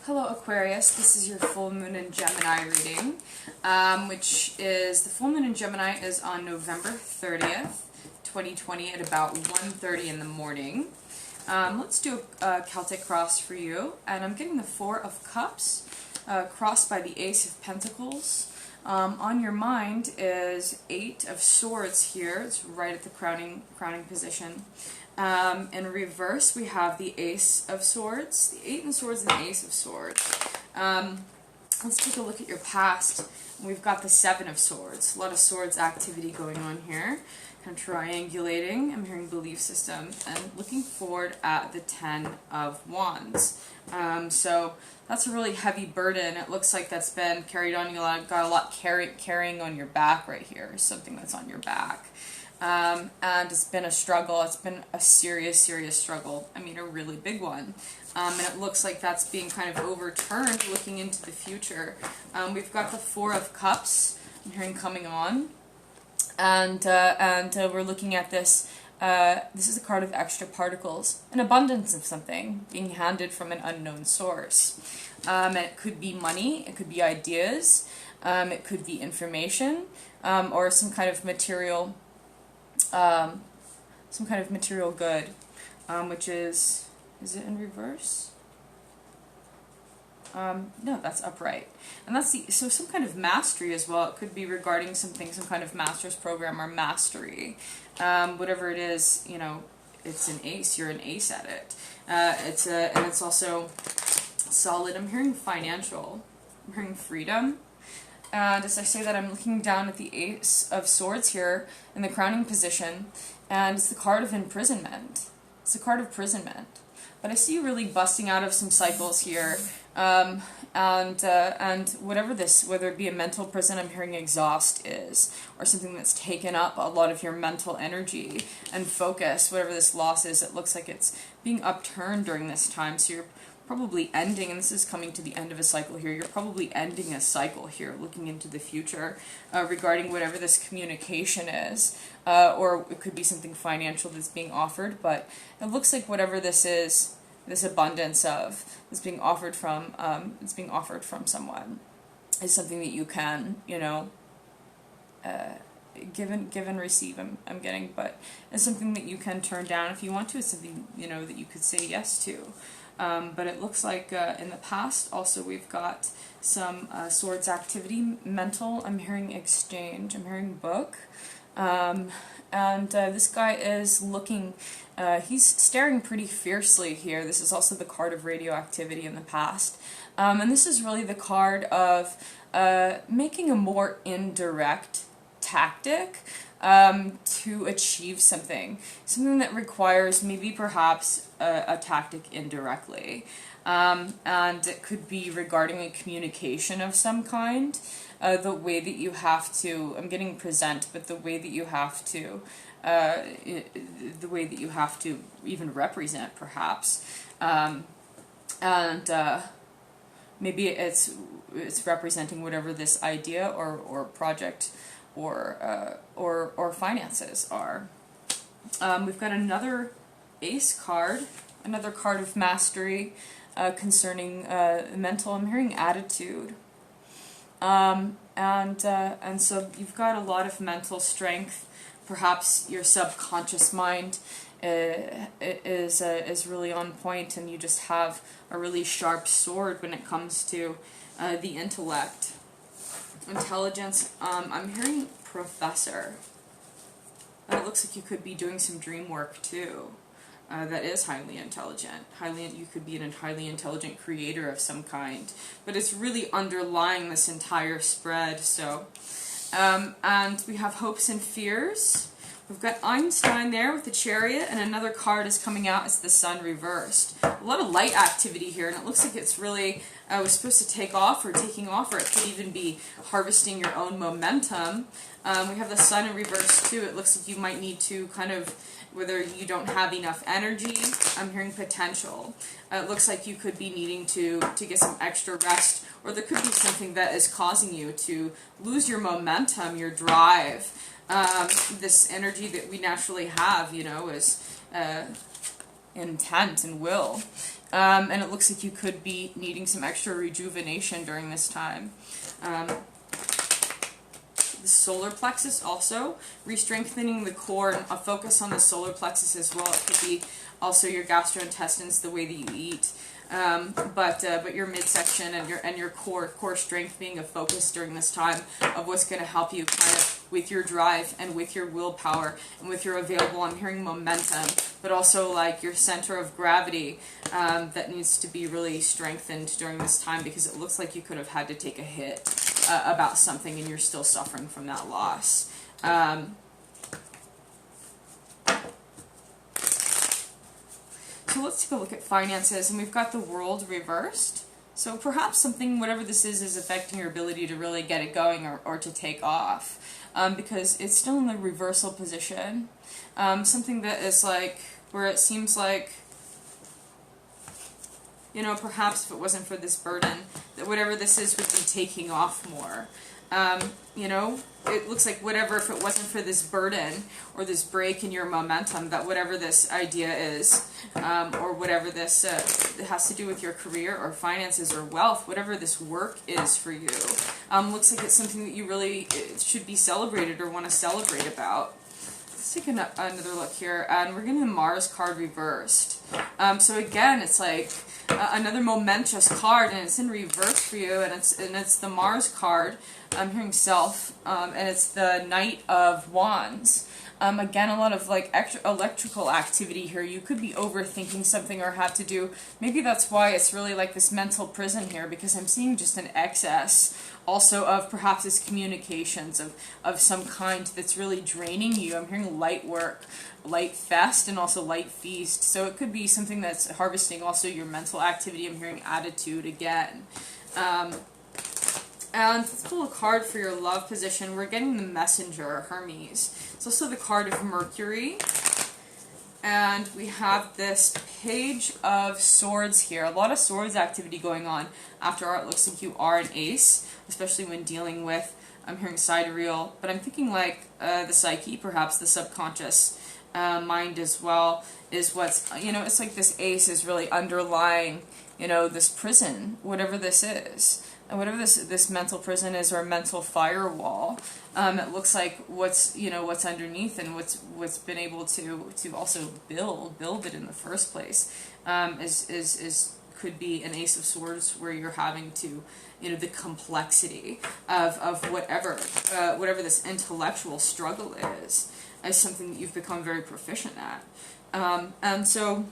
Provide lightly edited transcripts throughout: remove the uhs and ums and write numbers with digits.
Hello Aquarius, this is your full moon in Gemini reading, which is, the full moon in Gemini is on November 30th, 2020 at about 1:30 in the morning. Let's do a Celtic cross for you, and I'm getting the Four of Cups crossed by the Ace of Pentacles. On your mind is Eight of Swords here, it's right at the crowning position. In reverse, we have the Ace of Swords, the Eight of Swords and the Ace of Swords. Let's take a look at your past. We've got the Seven of Swords. A lot of swords activity going on here. Kind of triangulating. I'm hearing belief system. And looking forward at the Ten of Wands. So that's a really heavy burden. It looks like that's been carried on. You got a lot carrying on your back right here. Something that's on your back. And it's been a struggle. It's been a serious struggle. I mean, a really big one. And it looks like that's being kind of overturned looking into the future. We've got the Four of Cups, I'm hearing, coming on. And we're looking at this. This is a card of extra particles, an abundance of something being handed from an unknown source. It could be money, it could be ideas, it could be information, or some kind of material good, which is it in reverse? No, that's upright. And that's so some kind of mastery as well. It could be regarding something, some kind of master's program or mastery. Whatever it is, you know, it's an ace, you're an ace at it. And it's also solid. I'm hearing financial, I'm hearing freedom. And as I say that, I'm looking down at the Ace of Swords here in the crowning position, and it's the card of imprisonment. It's the card of imprisonment. But I see you really busting out of some cycles here, and whatever this, whether it be a mental prison, I'm hearing exhaust is, or something that's taken up a lot of your mental energy and focus, whatever this loss is, it looks like it's being upturned during this time, so you're probably ending, and this is coming to the end of a cycle here, you're probably ending a cycle here, looking into the future, regarding whatever this communication is, or it could be something financial that's being offered, but it looks like whatever this is, this abundance of, is being offered from, someone, is something that you can, you know, give and receive, I'm getting, but it's something that you can turn down if you want to, it's something, you know, that you could say yes to. But it looks like in the past also we've got some swords activity, mental, I'm hearing exchange, I'm hearing book, and this guy is looking, he's staring pretty fiercely here. This is also the card of radioactivity in the past, and this is really the card of making a more indirect tactic to achieve something that requires maybe perhaps a tactic indirectly, and it could be regarding a communication of some kind, the way that you have to, I'm getting present, but the way that you have to even represent perhaps, and maybe it's representing whatever this idea or project or finances are. We've got another Ace card, another card of mastery concerning mental. I'm hearing attitude, and so you've got a lot of mental strength. Perhaps your subconscious mind is really on point, and you just have a really sharp sword when it comes to the intellect. Intelligence, I'm hearing professor. And it looks like you could be doing some dream work too. That is highly intelligent. You could be a highly intelligent creator of some kind. But it's really underlying this entire spread. So, and we have hopes and fears. We've got Einstein there with the Chariot, and another card is coming out. It's the Sun reversed. A lot of light activity here, and it looks like it's really was supposed to take off or taking off, or it could even be harvesting your own momentum. We have the Sun in reverse too. It looks like you might need to kind of, whether you don't have enough energy, I'm hearing potential. It looks like you could be needing to get some extra rest, or there could be something that is causing you to lose your momentum, your drive. This energy that we naturally have, you know, is intent and will. And it looks like you could be needing some extra rejuvenation during this time. The solar plexus also, re-strengthening the core, and a focus on the solar plexus as well. It could be also your gastrointestines, the way that you eat, but your midsection and your core strength being a focus during this time of what's going to help you kind of with your drive and with your willpower and with your available. I'm hearing momentum, but also like your center of gravity that needs to be really strengthened during this time, because it looks like you could have had to take a hit about something and you're still suffering from that loss. So let's take a look at finances, and we've got the World reversed. So perhaps something, whatever this is affecting your ability to really get it going or to take off, because it's still in the reversal position. Something that is like, where it seems like, you know, perhaps if it wasn't for this burden, that whatever this is would be taking off more. You know, it looks like whatever, if it wasn't for this burden or this break in your momentum, that whatever this idea is, or whatever this it has to do with your career or finances or wealth, whatever this work is for you, looks like it's something that you really should be celebrated or want to celebrate about. Let's take another look here, and we're getting the Mars card reversed. So again, it's like another momentous card, and it's in reverse for you, and it's the Mars card. I'm hearing self, and it's the Knight of Wands. Again, a lot of like electrical activity here. You could be overthinking something or have to do, maybe that's why it's really like this mental prison here, because I'm seeing just an excess also of perhaps this communications of some kind that's really draining you. I'm hearing light work, light fest, and also light feast. So it could be something that's harvesting also your mental activity. I'm hearing attitude again. And let's pull a card for your love position. We're getting the Messenger, Hermes. It's also the card of Mercury. And we have this Page of Swords here. A lot of swords activity going on. After all, it looks like you are an ace, especially when dealing with, I'm hearing sidereal, but I'm thinking like the psyche, perhaps the subconscious mind as well, is what's, you know, it's like this ace is really underlying, you know, this prison, whatever this is. And whatever this mental prison is, or mental firewall, it looks like what's underneath and what's been able to also build it in the first place is could be an Ace of Swords, where you're having to, you know, the complexity of whatever this intellectual struggle is something that you've become very proficient at, and so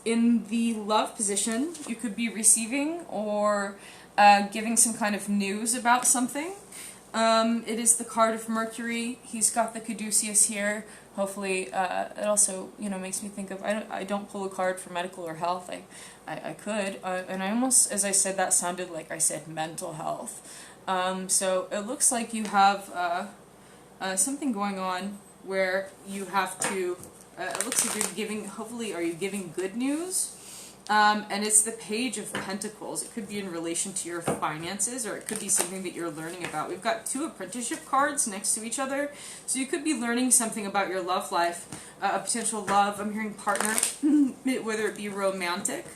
in the love position, you could be receiving or giving some kind of news about something. It is the card of Mercury. He's got the caduceus here. Hopefully, it also, you know, makes me think of, I don't pull a card for medical or health. I could, and I almost, as I said, that sounded like I said mental health. So it looks like you have something going on where you have to, it looks like you're giving, hopefully, are you giving good news? And it's the Page of Pentacles. It could be in relation to your finances, or it could be something that you're learning about. We've got two apprenticeship cards next to each other, so you could be learning something about your love life, a potential love. I'm hearing partner, whether it be romantic,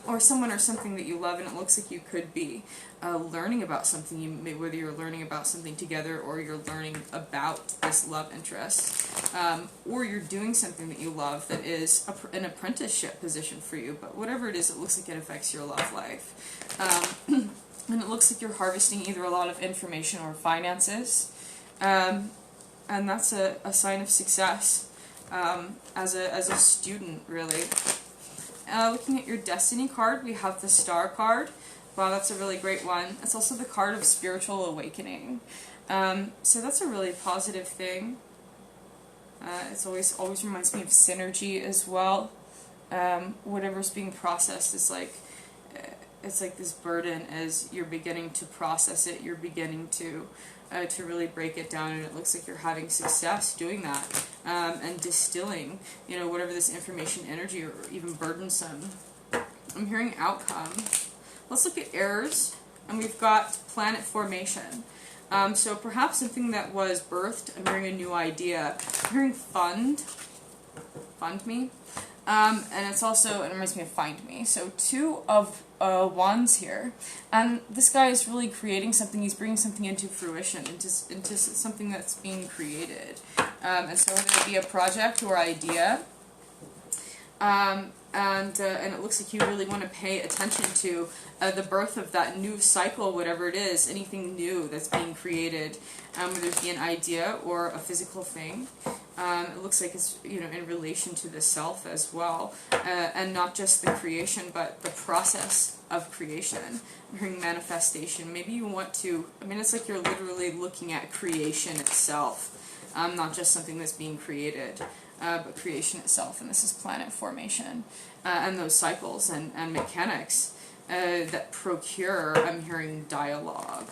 or someone or something that you love, and it looks like you could be learning about something, whether you're learning about something together or you're learning about this love interest, or you're doing something that you love that is an apprenticeship position for you. But whatever it is, it looks like it affects your love life. And it looks like you're harvesting either a lot of information or finances, and that's a sign of success as a student, really. Looking at your Destiny card, we have the Star card. Wow, that's a really great one. It's also the card of spiritual awakening. So that's a really positive thing. It's always reminds me of synergy as well. Whatever's being processed is like, it's like this burden as you're beginning to process it. You're beginning to really break it down, and it looks like you're having success doing that, and distilling, you know, whatever this information, energy, or even burdensome. I'm hearing outcome. Let's look at errors, and we've got planet formation. So perhaps something that was birthed. I'm hearing a new idea. I'm hearing fund me. And it's also, it reminds me of Find Me. So 2 of Wands here. And this guy is really creating something. He's bringing something into fruition, into something that's being created. And so whether it be a project or idea, and it looks like you really want to pay attention to the birth of that new cycle, whatever it is, anything new that's being created, whether it be an idea or a physical thing. It looks like it's, you know, in relation to the self as well, and not just the creation, but the process of creation, hearing manifestation. Maybe you want to, I mean, it's like you're literally looking at creation itself, not just something that's being created. But creation itself, and this is planet formation, and those cycles and mechanics that procure, I'm hearing dialogue.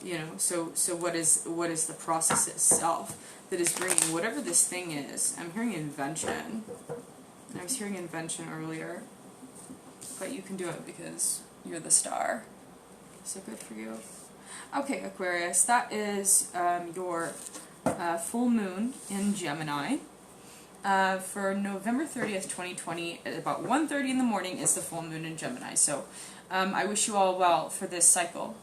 You know, so what is the process itself that is bringing whatever this thing is? I'm hearing invention. I was hearing invention earlier, but you can do it because you're the star. So good for you. Okay, Aquarius, that is your full moon in Gemini. For November 30th, 2020, at about 1:30 in the morning is the full moon in Gemini. So I wish you all well for this cycle.